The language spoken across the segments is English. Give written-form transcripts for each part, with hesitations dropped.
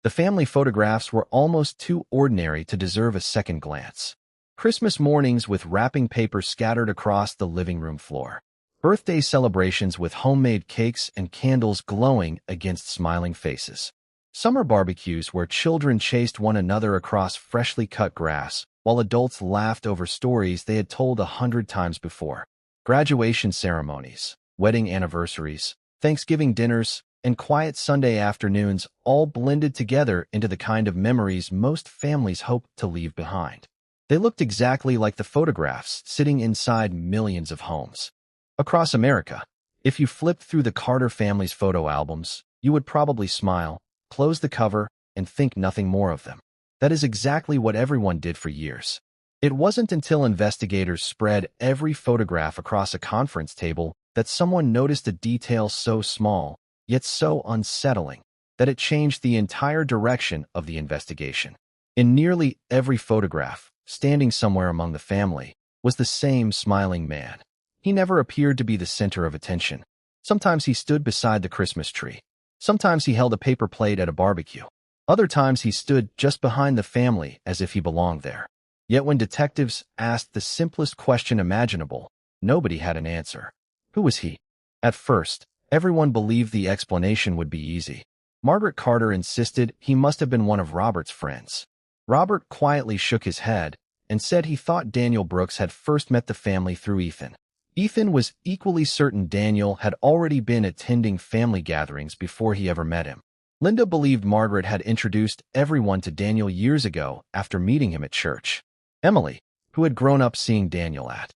The family photographs were almost too ordinary to deserve a second glance. Christmas mornings with wrapping paper scattered across the living room floor. Birthday celebrations with homemade cakes and candles glowing against smiling faces. Summer barbecues where children chased one another across freshly cut grass, while adults laughed over stories they had told 100 times before. Graduation ceremonies, wedding anniversaries, Thanksgiving dinners, and quiet Sunday afternoons all blended together into the kind of memories most families hope to leave behind. They looked exactly like the photographs sitting inside millions of homes. Across America, if you flipped through the Carter family's photo albums, you would probably smile, close the cover, and think nothing more of them. That is exactly what everyone did for years. It wasn't until investigators spread every photograph across a conference table that someone noticed a detail so small, yet so unsettling, that it changed the entire direction of the investigation. In nearly every photograph, standing somewhere among the family, was the same smiling man. He never appeared to be the center of attention. Sometimes he stood beside the Christmas tree. Sometimes he held a paper plate at a barbecue. Other times he stood just behind the family as if he belonged there. Yet when detectives asked the simplest question imaginable, nobody had an answer. Who was he? At first, everyone believed the explanation would be easy. Margaret Carter insisted he must have been one of Robert's friends. Robert quietly shook his head and said he thought Daniel Brooks had first met the family through Ethan. Ethan was equally certain Daniel had already been attending family gatherings before he ever met him. Linda believed Margaret had introduced everyone to Daniel years ago after meeting him at church. Emily, who had grown up seeing Daniel at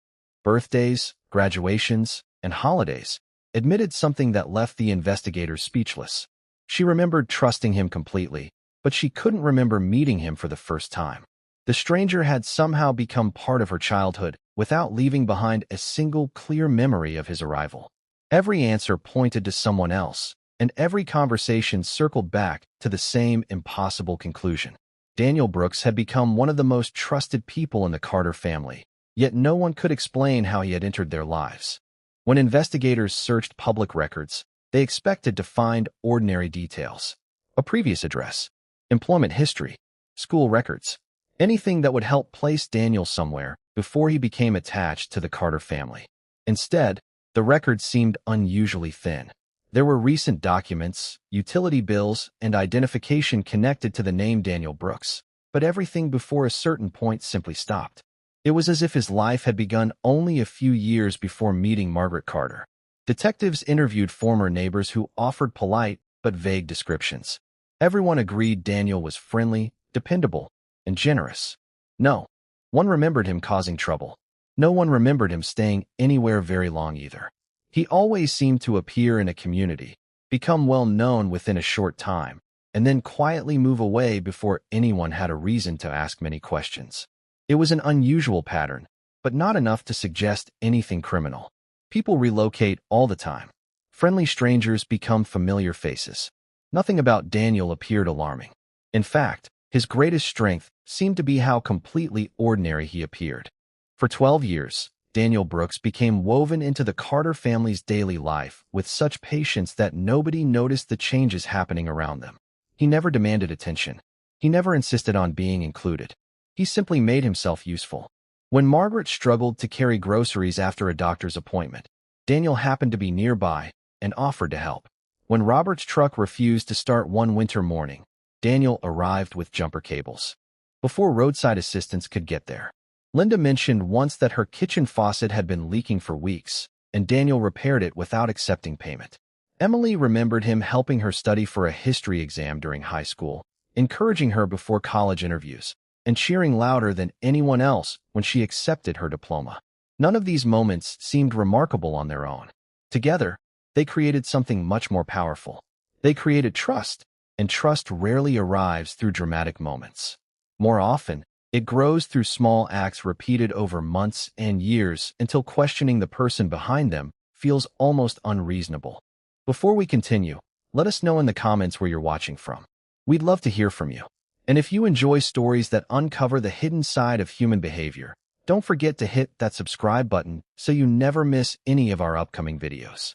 birthdays, graduations, and holidays, admitted something that left the investigators speechless. She remembered trusting him completely, but she couldn't remember meeting him for the first time. The stranger had somehow become part of her childhood without leaving behind a single clear memory of his arrival. Every answer pointed to someone else, and every conversation circled back to the same impossible conclusion. Daniel Brooks had become one of the most trusted people in the Carter family, yet no one could explain how he had entered their lives. When investigators searched public records, they expected to find ordinary details. A previous address, employment history, school records, anything that would help place Daniel somewhere before he became attached to the Carter family. Instead, the records seemed unusually thin. There were recent documents, utility bills, and identification connected to the name Daniel Brooks, but everything before a certain point simply stopped. It was as if his life had begun only a few years before meeting Margaret Carter. Detectives interviewed former neighbors who offered polite but vague descriptions. Everyone agreed Daniel was friendly, dependable, and generous. No one remembered him causing trouble. No one remembered him staying anywhere very long either. He always seemed to appear in a community, become well known within a short time, and then quietly move away before anyone had a reason to ask many questions. It was an unusual pattern, but not enough to suggest anything criminal. People relocate all the time. Friendly strangers become familiar faces. Nothing about Daniel appeared alarming. In fact, his greatest strength seemed to be how completely ordinary he appeared. For 12 years, Daniel Brooks became woven into the Carter family's daily life with such patience that nobody noticed the changes happening around them. He never demanded attention. He never insisted on being included. He simply made himself useful. When Margaret struggled to carry groceries after a doctor's appointment, Daniel happened to be nearby and offered to help. When Robert's truck refused to start one winter morning, Daniel arrived with jumper cables. Before roadside assistance could get there, Linda mentioned once that her kitchen faucet had been leaking for weeks, and Daniel repaired it without accepting payment. Emily remembered him helping her study for a history exam during high school, encouraging her before college interviews, and cheering louder than anyone else when she accepted her diploma. None of these moments seemed remarkable on their own. Together, they created something much more powerful. They created trust, and trust rarely arrives through dramatic moments. More often, it grows through small acts repeated over months and years until questioning the person behind them feels almost unreasonable. Before we continue, let us know in the comments where you're watching from. We'd love to hear from you. And if you enjoy stories that uncover the hidden side of human behavior, don't forget to hit that subscribe button so you never miss any of our upcoming videos.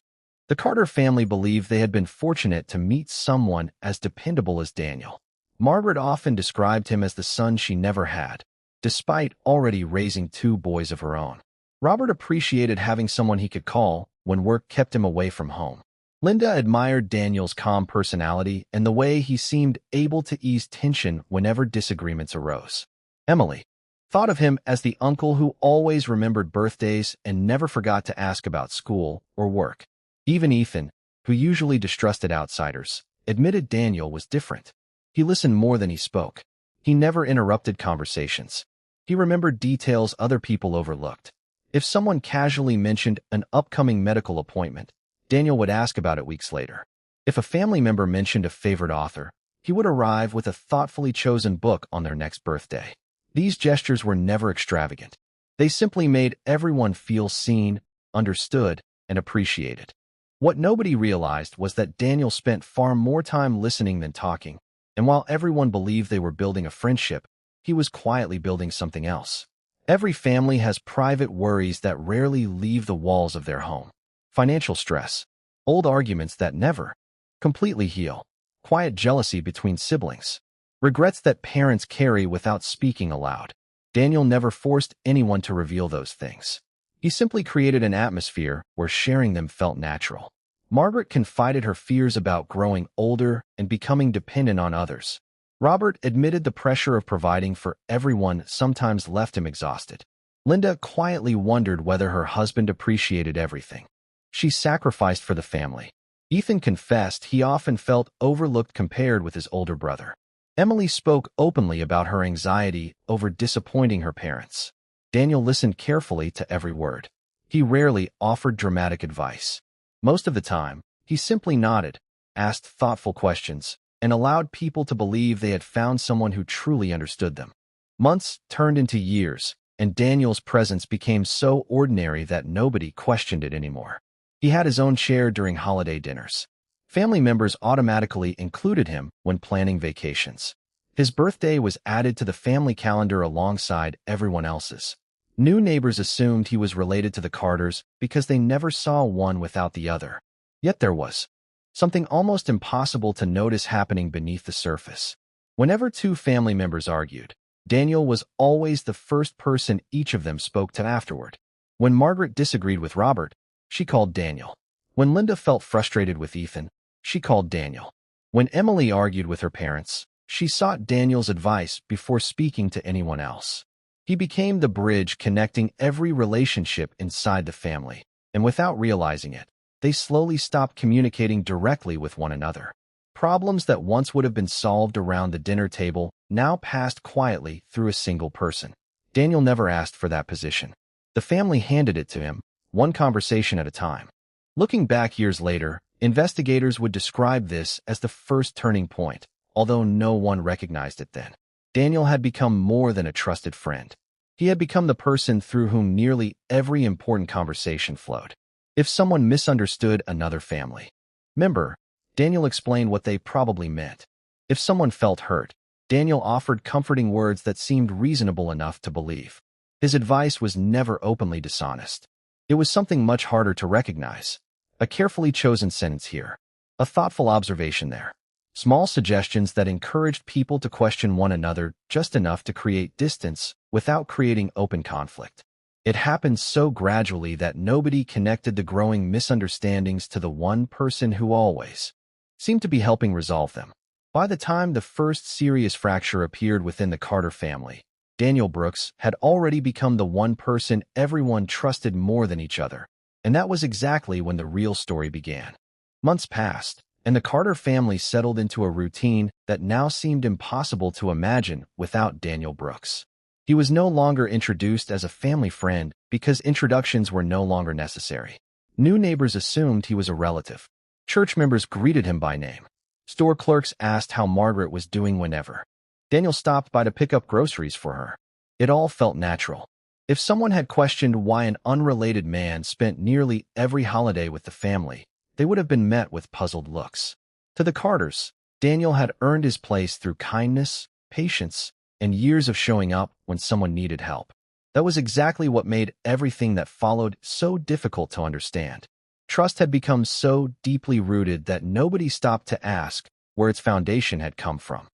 The Carter family believed they had been fortunate to meet someone as dependable as Daniel. Margaret often described him as the son she never had, despite already raising two boys of her own. Robert appreciated having someone he could call when work kept him away from home. Linda admired Daniel's calm personality and the way he seemed able to ease tension whenever disagreements arose. Emily thought of him as the uncle who always remembered birthdays and never forgot to ask about school or work. Even Ethan, who usually distrusted outsiders, admitted Daniel was different. He listened more than he spoke. He never interrupted conversations. He remembered details other people overlooked. If someone casually mentioned an upcoming medical appointment, Daniel would ask about it weeks later. If a family member mentioned a favorite author, he would arrive with a thoughtfully chosen book on their next birthday. These gestures were never extravagant. They simply made everyone feel seen, understood, and appreciated. What nobody realized was that Daniel spent far more time listening than talking, and while everyone believed they were building a friendship, he was quietly building something else. Every family has private worries that rarely leave the walls of their home. Financial stress, old arguments that never completely heal, quiet jealousy between siblings, regrets that parents carry without speaking aloud. Daniel never forced anyone to reveal those things. He simply created an atmosphere where sharing them felt natural. Margaret confided her fears about growing older and becoming dependent on others. Robert admitted the pressure of providing for everyone sometimes left him exhausted. Linda quietly wondered whether her husband appreciated everything she sacrificed for the family. Ethan confessed he often felt overlooked compared with his older brother. Emily spoke openly about her anxiety over disappointing her parents. Daniel listened carefully to every word. He rarely offered dramatic advice. Most of the time, he simply nodded, asked thoughtful questions, and allowed people to believe they had found someone who truly understood them. Months turned into years, and Daniel's presence became so ordinary that nobody questioned it anymore. He had his own chair during holiday dinners. Family members automatically included him when planning vacations. His birthday was added to the family calendar alongside everyone else's. New neighbors assumed he was related to the Carters because they never saw one without the other. Yet there was something almost impossible to notice happening beneath the surface. Whenever two family members argued, Daniel was always the first person each of them spoke to afterward. When Margaret disagreed with Robert, she called Daniel. When Linda felt frustrated with Ethan, she called Daniel. When Emily argued with her parents, she sought Daniel's advice before speaking to anyone else. He became the bridge connecting every relationship inside the family, and without realizing it, they slowly stopped communicating directly with one another. Problems that once would have been solved around the dinner table now passed quietly through a single person. Daniel never asked for that position. The family handed it to him, one conversation at a time. Looking back years later, investigators would describe this as the first turning point, although no one recognized it then. Daniel had become more than a trusted friend. He had become the person through whom nearly every important conversation flowed. If someone misunderstood another family member, Daniel explained what they probably meant. If someone felt hurt, Daniel offered comforting words that seemed reasonable enough to believe. His advice was never openly dishonest. It was something much harder to recognize. A carefully chosen sentence here, a thoughtful observation there. Small suggestions that encouraged people to question one another just enough to create distance without creating open conflict. It happened so gradually that nobody connected the growing misunderstandings to the one person who always seemed to be helping resolve them. By the time the first serious fracture appeared within the Carter family, Daniel Brooks had already become the one person everyone trusted more than each other, and that was exactly when the real story began. Months passed, and the Carter family settled into a routine that now seemed impossible to imagine without Daniel Brooks. He was no longer introduced as a family friend because introductions were no longer necessary. New neighbors assumed he was a relative. Church members greeted him by name. Store clerks asked how Margaret was doing whenever Daniel stopped by to pick up groceries for her. It all felt natural. If someone had questioned why an unrelated man spent nearly every holiday with the family, they would have been met with puzzled looks. To the Carters, Daniel had earned his place through kindness, patience, and years of showing up when someone needed help. That was exactly what made everything that followed so difficult to understand. Trust had become so deeply rooted that nobody stopped to ask where its foundation had come from.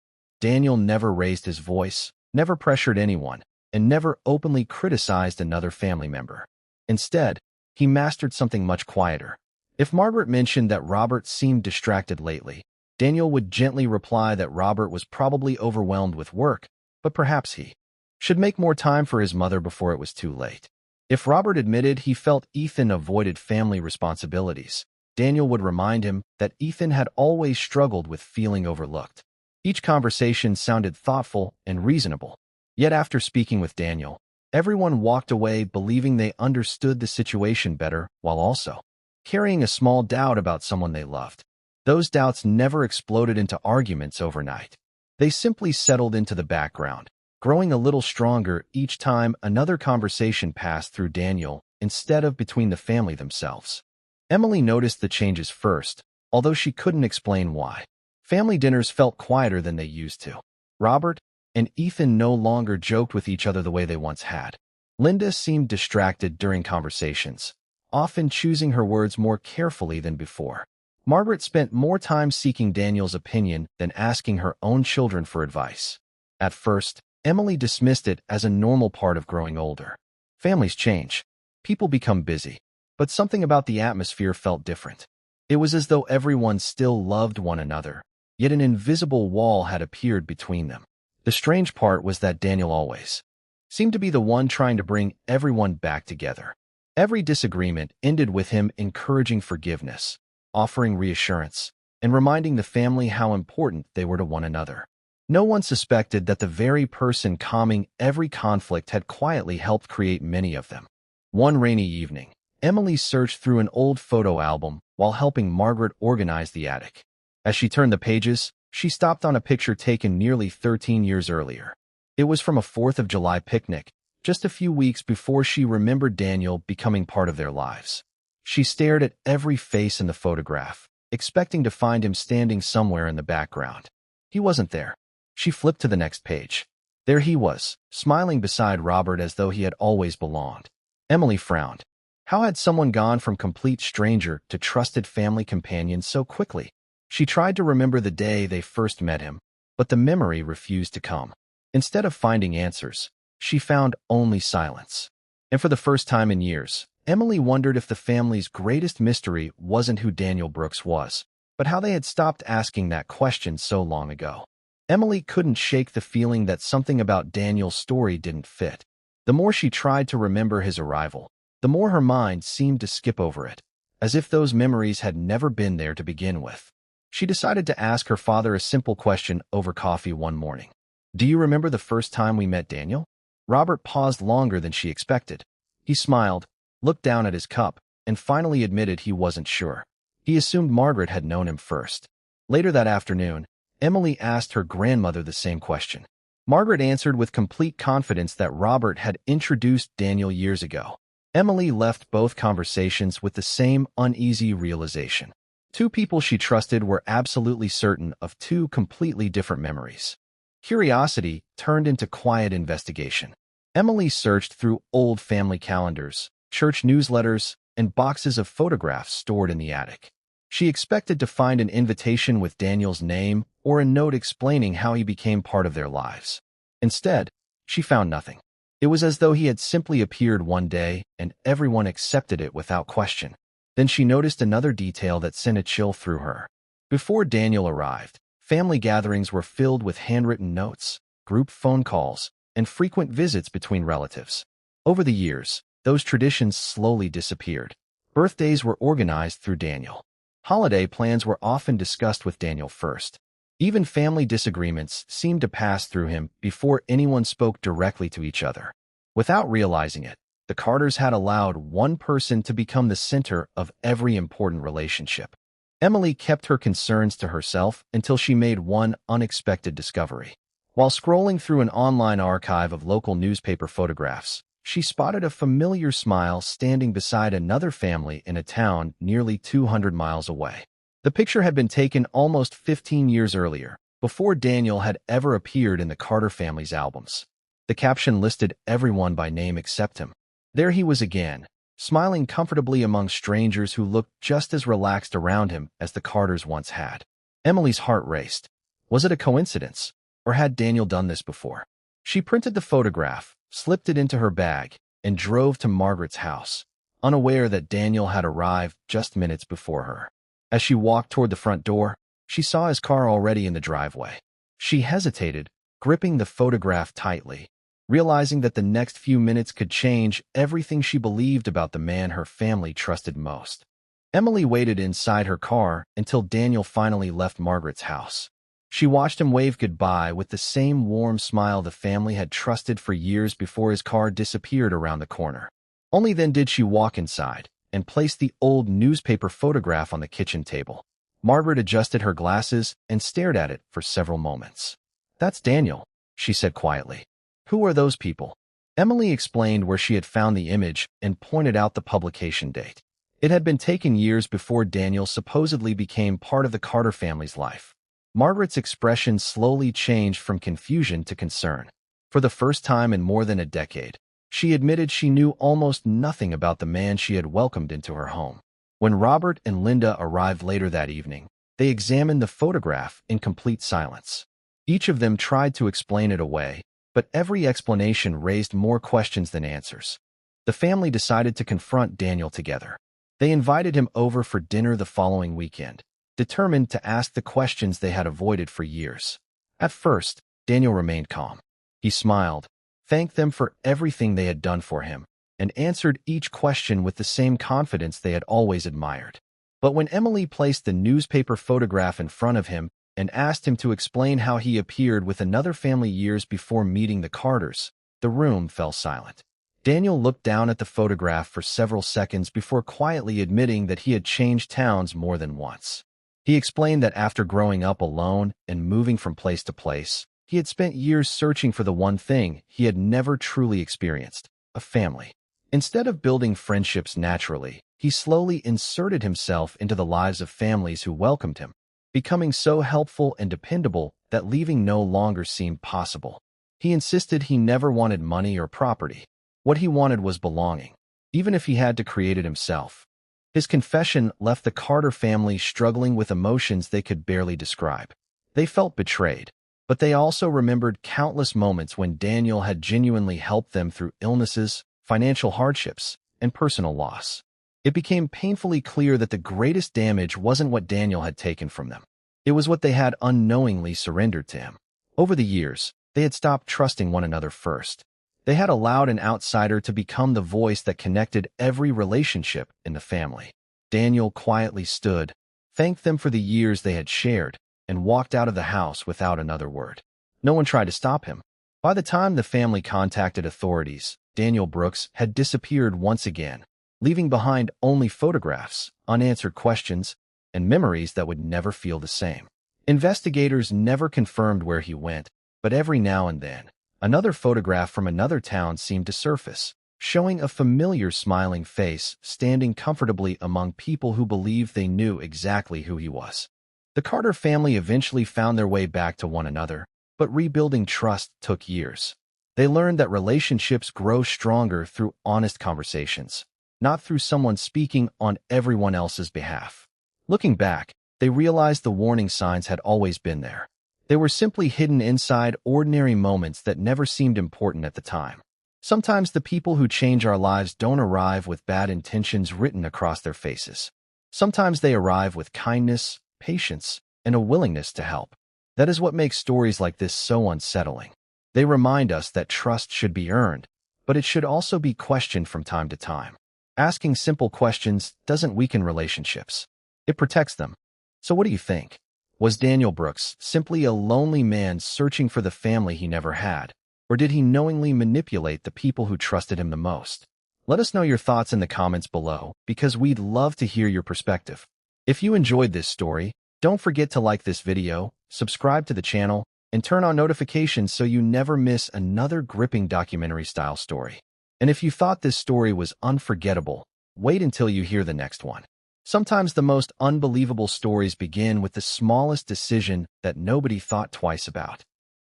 Daniel never raised his voice, never pressured anyone, and never openly criticized another family member. Instead, he mastered something much quieter. If Margaret mentioned that Robert seemed distracted lately, Daniel would gently reply that Robert was probably overwhelmed with work, but perhaps he should make more time for his mother before it was too late. If Robert admitted he felt Ethan avoided family responsibilities, Daniel would remind him that Ethan had always struggled with feeling overlooked. Each conversation sounded thoughtful and reasonable. Yet after speaking with Daniel, everyone walked away believing they understood the situation better while also carrying a small doubt about someone they loved. Those doubts never exploded into arguments overnight. They simply settled into the background, growing a little stronger each time another conversation passed through Daniel instead of between the family themselves. Emily noticed the changes first, although she couldn't explain why. Family dinners felt quieter than they used to. Robert and Ethan no longer joked with each other the way they once had. Linda seemed distracted during conversations, often choosing her words more carefully than before. Margaret spent more time seeking Daniel's opinion than asking her own children for advice. At first, Emily dismissed it as a normal part of growing older. Families change. People become busy. But something about the atmosphere felt different. It was as though everyone still loved one another, yet an invisible wall had appeared between them. The strange part was that Daniel always seemed to be the one trying to bring everyone back together. Every disagreement ended with him encouraging forgiveness, offering reassurance, and reminding the family how important they were to one another. No one suspected that the very person calming every conflict had quietly helped create many of them. One rainy evening, Emily searched through an old photo album while helping Margaret organize the attic. As she turned the pages, she stopped on a picture taken nearly 13 years earlier. It was from a 4th of July picnic, just a few weeks before she remembered Daniel becoming part of their lives. She stared at every face in the photograph, expecting to find him standing somewhere in the background. He wasn't there. She flipped to the next page. There he was, smiling beside Robert as though he had always belonged. Emily frowned. How had someone gone from complete stranger to trusted family companion so quickly? She tried to remember the day they first met him, but the memory refused to come. Instead of finding answers, she found only silence. And for the first time in years, Emily wondered if the family's greatest mystery wasn't who Daniel Brooks was, but how they had stopped asking that question so long ago. Emily couldn't shake the feeling that something about Daniel's story didn't fit. The more she tried to remember his arrival, the more her mind seemed to skip over it, as if those memories had never been there to begin with. She decided to ask her father a simple question over coffee one morning. "Do you remember the first time we met Daniel?" Robert paused longer than she expected. He smiled, looked down at his cup, and finally admitted he wasn't sure. He assumed Margaret had known him first. Later that afternoon, Emily asked her grandmother the same question. Margaret answered with complete confidence that Robert had introduced Daniel years ago. Emily left both conversations with the same uneasy realization. Two people she trusted were absolutely certain of two completely different memories. Curiosity turned into quiet investigation. Emily searched through old family calendars, church newsletters, and boxes of photographs stored in the attic. She expected to find an invitation with Daniel's name or a note explaining how he became part of their lives. Instead, she found nothing. It was as though he had simply appeared one day and everyone accepted it without question. Then she noticed another detail that sent a chill through her. Before Daniel arrived, family gatherings were filled with handwritten notes, group phone calls, and frequent visits between relatives. Over the years, those traditions slowly disappeared. Birthdays were organized through Daniel. Holiday plans were often discussed with Daniel first. Even family disagreements seemed to pass through him before anyone spoke directly to each other. Without realizing it, the Carters had allowed one person to become the center of every important relationship. Emily kept her concerns to herself until she made one unexpected discovery. While scrolling through an online archive of local newspaper photographs, she spotted a familiar smile standing beside another family in a town nearly 200 miles away. The picture had been taken almost 15 years earlier, before Daniel had ever appeared in the Carter family's albums. The caption listed everyone by name except him. There he was again, smiling comfortably among strangers who looked just as relaxed around him as the Carters once had. Emily's heart raced. Was it a coincidence? Or had Daniel done this before? She printed the photograph, slipped it into her bag, and drove to Margaret's house, unaware that Daniel had arrived just minutes before her. As she walked toward the front door, she saw his car already in the driveway. She hesitated, gripping the photograph tightly, realizing that the next few minutes could change everything she believed about the man her family trusted most. Emily waited inside her car until Daniel finally left Margaret's house. She watched him wave goodbye with the same warm smile the family had trusted for years before his car disappeared around the corner. Only then did she walk inside and place the old newspaper photograph on the kitchen table. Margaret adjusted her glasses and stared at it for several moments. "That's Daniel," she said quietly. "Who are those people?" Emily explained where she had found the image and pointed out the publication date. It had been taken years before Daniel supposedly became part of the Carter family's life. Margaret's expression slowly changed from confusion to concern. For the first time in more than a decade, she admitted she knew almost nothing about the man she had welcomed into her home. When Robert and Linda arrived later that evening, they examined the photograph in complete silence. Each of them tried to explain it away, but every explanation raised more questions than answers. The family decided to confront Daniel together. They invited him over for dinner the following weekend, determined to ask the questions they had avoided for years. At first, Daniel remained calm. He smiled, thanked them for everything they had done for him, and answered each question with the same confidence they had always admired. But when Emily placed the newspaper photograph in front of him and asked him to explain how he appeared with another family years before meeting the Carters, the room fell silent. Daniel looked down at the photograph for several seconds before quietly admitting that he had changed towns more than once. He explained that after growing up alone and moving from place to place, he had spent years searching for the one thing he had never truly experienced: a family. Instead of building friendships naturally, he slowly inserted himself into the lives of families who welcomed him, becoming so helpful and dependable that leaving no longer seemed possible. He insisted he never wanted money or property. What he wanted was belonging, even if he had to create it himself. His confession left the Carter family struggling with emotions they could barely describe. They felt betrayed, but they also remembered countless moments when Daniel had genuinely helped them through illnesses, financial hardships, and personal loss. It became painfully clear that the greatest damage wasn't what Daniel had taken from them. It was what they had unknowingly surrendered to him. Over the years, they had stopped trusting one another first. They had allowed an outsider to become the voice that connected every relationship in the family. Daniel quietly stood, thanked them for the years they had shared, and walked out of the house without another word. No one tried to stop him. By the time the family contacted authorities, Daniel Brooks had disappeared once again, leaving behind only photographs, unanswered questions, and memories that would never feel the same. Investigators never confirmed where he went, but every now and then, another photograph from another town seemed to surface, showing a familiar smiling face standing comfortably among people who believed they knew exactly who he was. The Carter family eventually found their way back to one another, but rebuilding trust took years. They learned that relationships grow stronger through honest conversations, not through someone speaking on everyone else's behalf. Looking back, they realized the warning signs had always been there. They were simply hidden inside ordinary moments that never seemed important at the time. Sometimes the people who change our lives don't arrive with bad intentions written across their faces. Sometimes they arrive with kindness, patience, and a willingness to help. That is what makes stories like this so unsettling. They remind us that trust should be earned, but it should also be questioned from time to time. Asking simple questions doesn't weaken relationships. It protects them. So what do you think? Was Daniel Brooks simply a lonely man searching for the family he never had, or did he knowingly manipulate the people who trusted him the most? Let us know your thoughts in the comments below, because we'd love to hear your perspective. If you enjoyed this story, don't forget to like this video, subscribe to the channel, and turn on notifications so you never miss another gripping documentary-style story. And if you thought this story was unforgettable, wait until you hear the next one. Sometimes the most unbelievable stories begin with the smallest decision that nobody thought twice about.